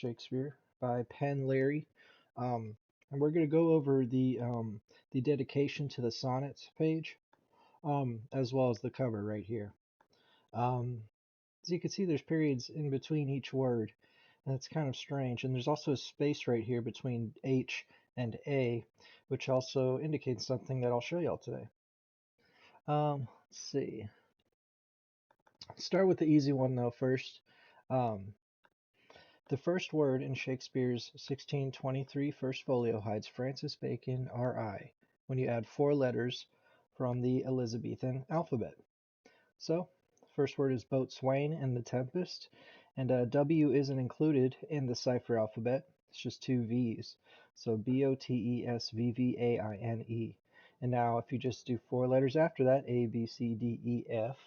Shakespeare by Penn Larry. And we're going to go over the dedication to the sonnets page, as well as the cover right here. As you can see, there's periods in between each word, and it's kind of strange. And there's also a space right here between H and A, which also indicates something that I'll show y'all today. Let's see. Start with the easy one though first. Um, The first word in Shakespeare's 1623 First Folio hides Francis Bacon R.I. when you add four letters from the Elizabethan alphabet. So, first word is boatswain in The Tempest, and W isn't included in the cipher alphabet. It's just two V's. So Botesvvaine. And now if you just do four letters after that, A, B, C, D, E, F,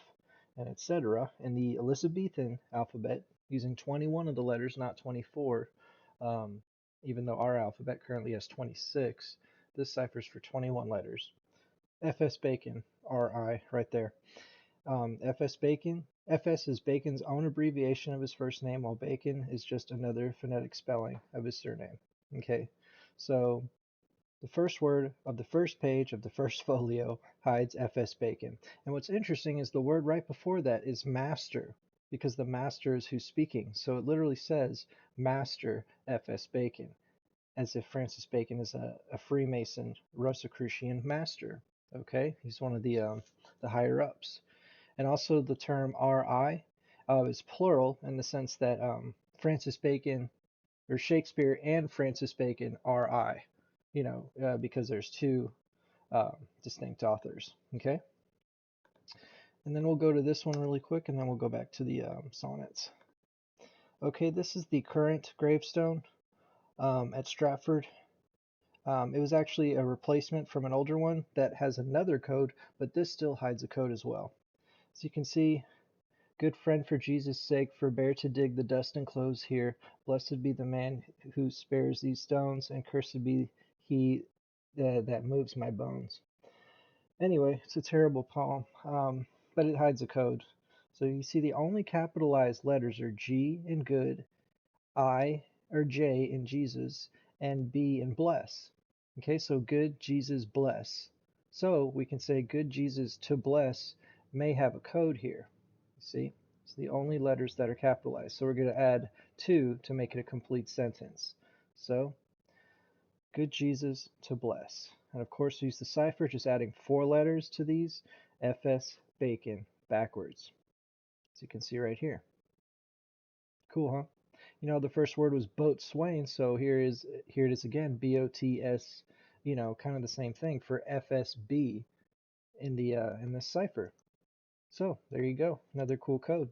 and etc. in the Elizabethan alphabet, using 21 of the letters, not 24, um, even though our alphabet currently has 26, this ciphers for 21 letters. F.S. Bacon, R.I., right there. F.S. Bacon. F.S. is Bacon's own abbreviation of his first name, while Bacon is just another phonetic spelling of his surname. Okay, so the first word of the first page of the first folio hides F.S. Bacon. And what's interesting is the word right before that is master, because the master is who's speaking. So it literally says Master F.S. Bacon, as if Francis Bacon is a Freemason Rosicrucian master. Okay, he's one of the higher ups. And also the term RI is plural in the sense that Francis Bacon or Shakespeare and Francis Bacon RI, because there's two distinct authors. Okay, and then we'll go to this one really quick, and then we'll go back to the sonnets. Okay, this is the current gravestone at Stratford. It was actually a replacement from an older one that has another code, but this still hides a code as well. So you can see, good friend, for Jesus' sake, forbear to dig the dust enclosed here. Blessed be the man who spares these stones, and cursed be he that moves my bones. Anyway, it's a terrible poem, but it hides a code. So you see the only capitalized letters are G in good, I or J in Jesus, and B in bless. Okay, so good Jesus bless. So we can say good Jesus to bless may have a code here. You see, it's the only letters that are capitalized. So we're going to add two to make it a complete sentence. So good Jesus to bless. And of course, we use the cipher, just adding four letters to these. FS Bacon backwards. As you can see right here. Cool, huh? The first word was boatswain, so here it is again, BOTS, kind of the same thing for FSB in this cipher. So there you go, another cool code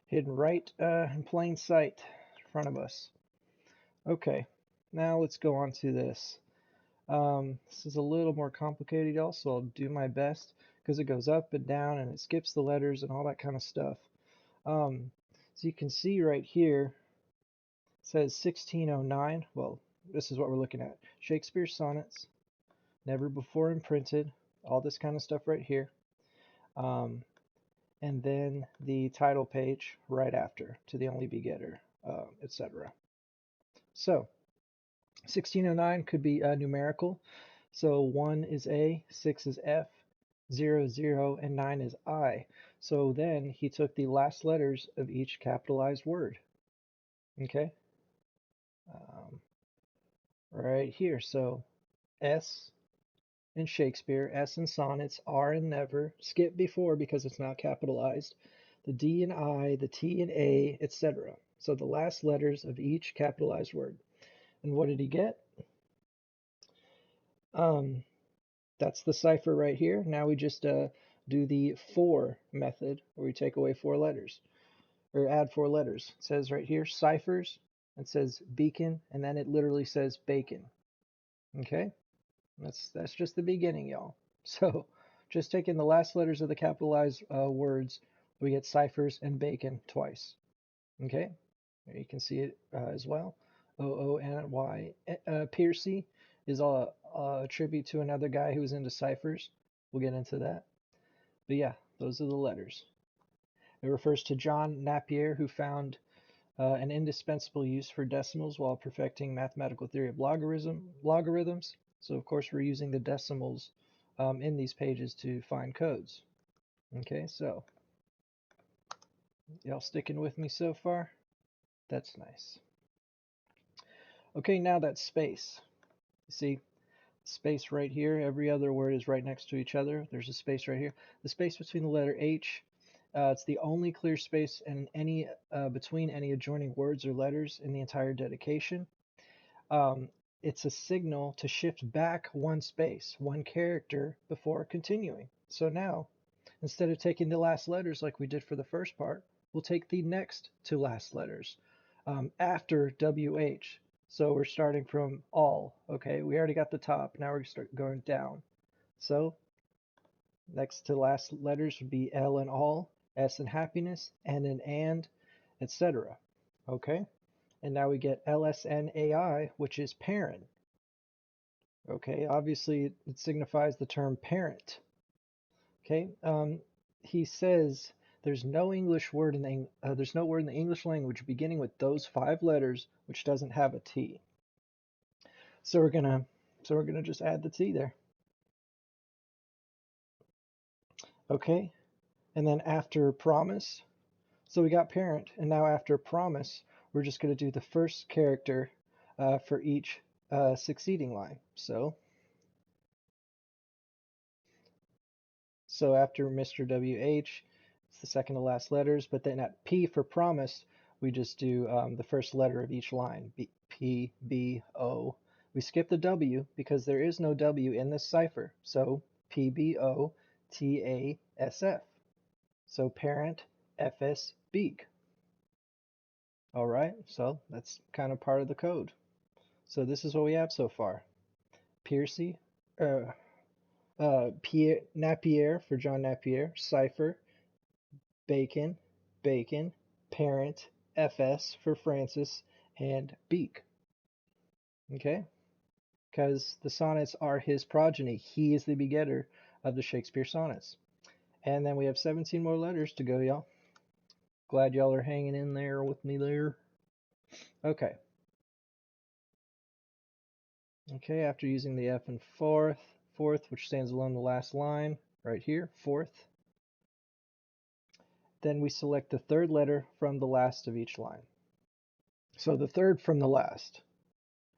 hidden right in plain sight in front of us. Okay, now let's go on to this. This is a little more complicated, y'all, so I'll do my best because it goes up and down and it skips the letters and all that kind of stuff. So you can see right here, it says 1609. Well, this is what we're looking at. Shakespeare sonnets, never before imprinted, all this kind of stuff right here. And then the title page right after, to the only begetter, etc. So 1609 could be numerical. So 1 is A, 6 is F, 0, 0, and 9 is I. So then he took the last letters of each capitalized word. Okay? Right here. So S in Shakespeare, S in sonnets, R in never, skip before because it's not capitalized, the D in I, the T in A, etc. So the last letters of each capitalized word. And what did he get? That's the cipher right here. Now we just do the for method, where we take away four letters, or add four letters. It says right here, Cyphers. It says beacon, and then it literally says bacon. Okay? That's just the beginning, y'all. So just taking the last letters of the capitalized words, we get ciphers and bacon twice. Okay? There you can see it as well. OONY. Piercy is a tribute to another guy who was into ciphers. We'll get into that. But yeah, those are the letters. It refers to John Napier, who found an indispensable use for decimals while perfecting mathematical theory of logarithms. So of course we're using the decimals in these pages to find codes. Okay, so y'all sticking with me so far? That's nice. Okay, now that's space. See, space right here. Every other word is right next to each other. There's a space right here. The space between the letter H, it's the only clear space in any between any adjoining words or letters in the entire dedication. Um, it's a signal to shift back one space, one character before continuing. So now, instead of taking the last letters like we did for the first part, we'll take the next to last letters after WH. So we're starting from all. Okay, we already got the top. Now we're going to start going down. So next to last letters would be L and all, S and happiness, N and, etc. Okay, and now we get LSNAI, which is parent. Okay, obviously it signifies the term parent. Okay, he says there's no word in the English language beginning with those 5 letters which doesn't have a T. So we're gonna just add the T there. Okay, and then after promise, so we got parent, and now after promise, we're just gonna do the first character for each succeeding line. So after Mr. WH, it's the second to last letters, but then at P for promise, we just do the first letter of each line, P, B, O. We skip the W because there is no W in this cipher, so P, B, O, T, A, S, F. So parent, FS, beak. All right, so that's kind of part of the code. So this is what we have so far. Piercy, uh, Napier for John Napier, Cypher, Bacon, Bacon, Parent, FS for Francis, and Beak. Okay? Because the sonnets are his progeny. He is the begetter of the Shakespeare sonnets. And then we have 17 more letters to go, y'all. Glad y'all are hanging in there with me there. Okay. Okay, after using the F in fourth, which stands alone the last line, right here, fourth. Then we select the third letter from the last of each line. So the third from the last.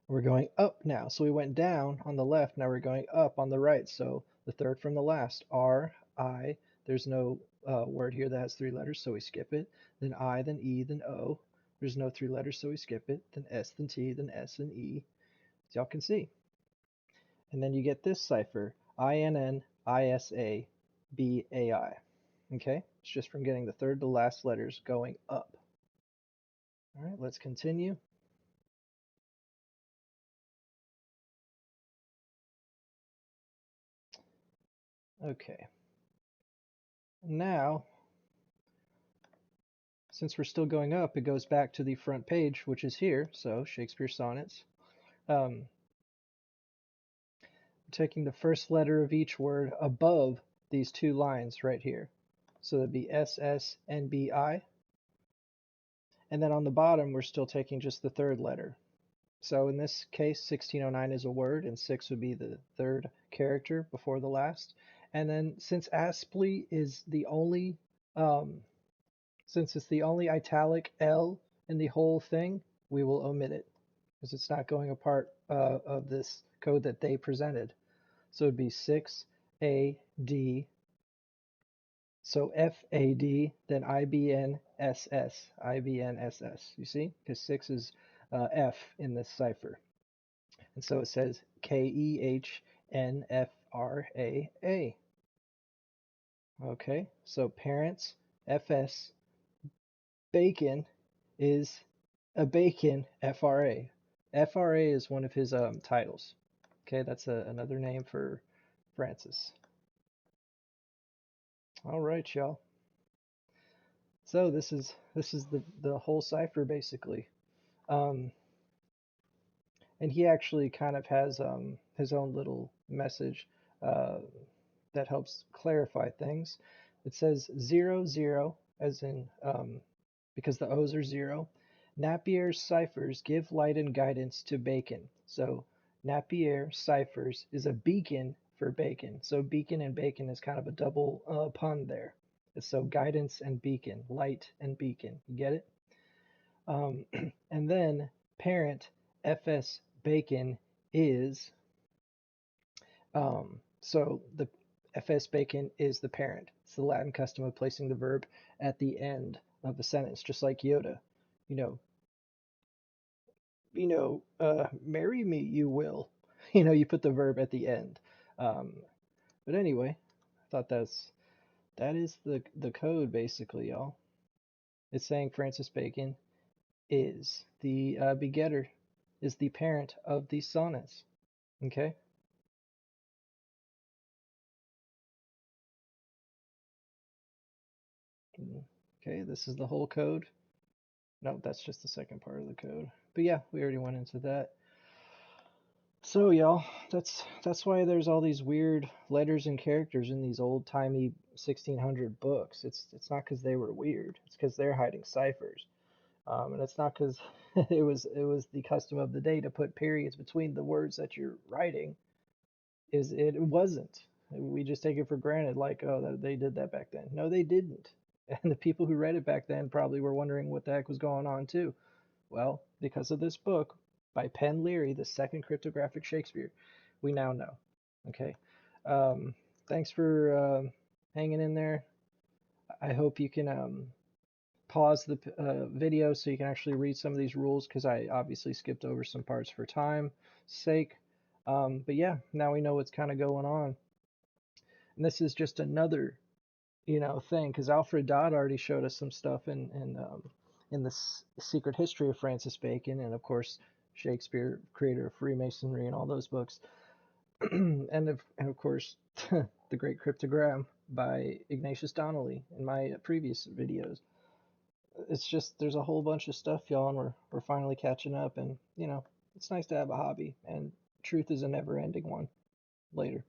We're going up now. So we went down on the left. Now we're going up on the right. So the third from the last. R, I. There's no word here that has 3 letters, so we skip it. Then I, then E, then O. There's no 3 letters, so we skip it. Then S, then T, then S, and E. As y'all can see. And then you get this cipher. INN, ISA, BAI. Okay? It's just from getting the third to last letters going up. All right, let's continue. Okay. Now, since we're still going up, it goes back to the front page, which is here. So Shakespeare sonnets. Taking the first letter of each word above these 2 lines right here. So that'd be S, S, and B, I. And then on the bottom, we're still taking just the third letter. So in this case, 1609 is a word, and 6 would be the third character before the last. And then since Aspley is the only, since it's the only italic L in the whole thing, we will omit it because it's not going a part of this code that they presented. So it'd be 6AD, so FAD, then IBNSS, IBNSS. You see? Because 6 is F in this cipher. And so it says KEHNFRAA. Okay, so parents, FS, bacon is a bacon, FRA. FRA is one of his titles. Okay, that's another name for Francis. All right, y'all. So this is the whole cipher basically. Um, and he actually kind of has his own little message uh, that helps clarify things. It says 0, 0, as in because the O's are 0. Napier's ciphers give light and guidance to Bacon. So Napier ciphers is a beacon for Bacon. So beacon and bacon is kind of a double pun there. So guidance and beacon, light and beacon. You get it? Um, and then parent FS Bacon is so the FS Bacon is the parent. It's the Latin custom of placing the verb at the end of a sentence, just like Yoda. You know, marry me, you will. You put the verb at the end. Um, but anyway, I thought that is the code basically, y'all. It's saying Francis Bacon is the begetter, is the parent of these sonnets. Okay. Okay, this is the whole code. No, that's just the second part of the code. But yeah, we already went into that. So y'all, that's why there's all these weird letters and characters in these old-timey 1600 books. It's not because they were weird. It's because they're hiding ciphers. And it's not because it was the custom of the day to put periods between the words that you're writing. It wasn't. We just take it for granted, like, oh, that they did that back then. No, they didn't. And the people who read it back then probably were wondering what the heck was going on too. Well, because of this book by Penn Leary, the second cryptographic Shakespeare, we now know. Okay. Um, Thanks for hanging in there. I hope you can pause the video so you can actually read some of these rules because I obviously skipped over some parts for time's sake. But yeah, now we know what's kind of going on. And this is just another, thing because Alfred Dodd already showed us some stuff in the Secret History of Francis Bacon, and of course Shakespeare, creator of Freemasonry and all those books, and of course the Great Cryptogram by Ignatius Donnelly in my previous videos. It's just there's a whole bunch of stuff, y'all, and we're finally catching up, and it's nice to have a hobby, and truth is a never-ending one. Later.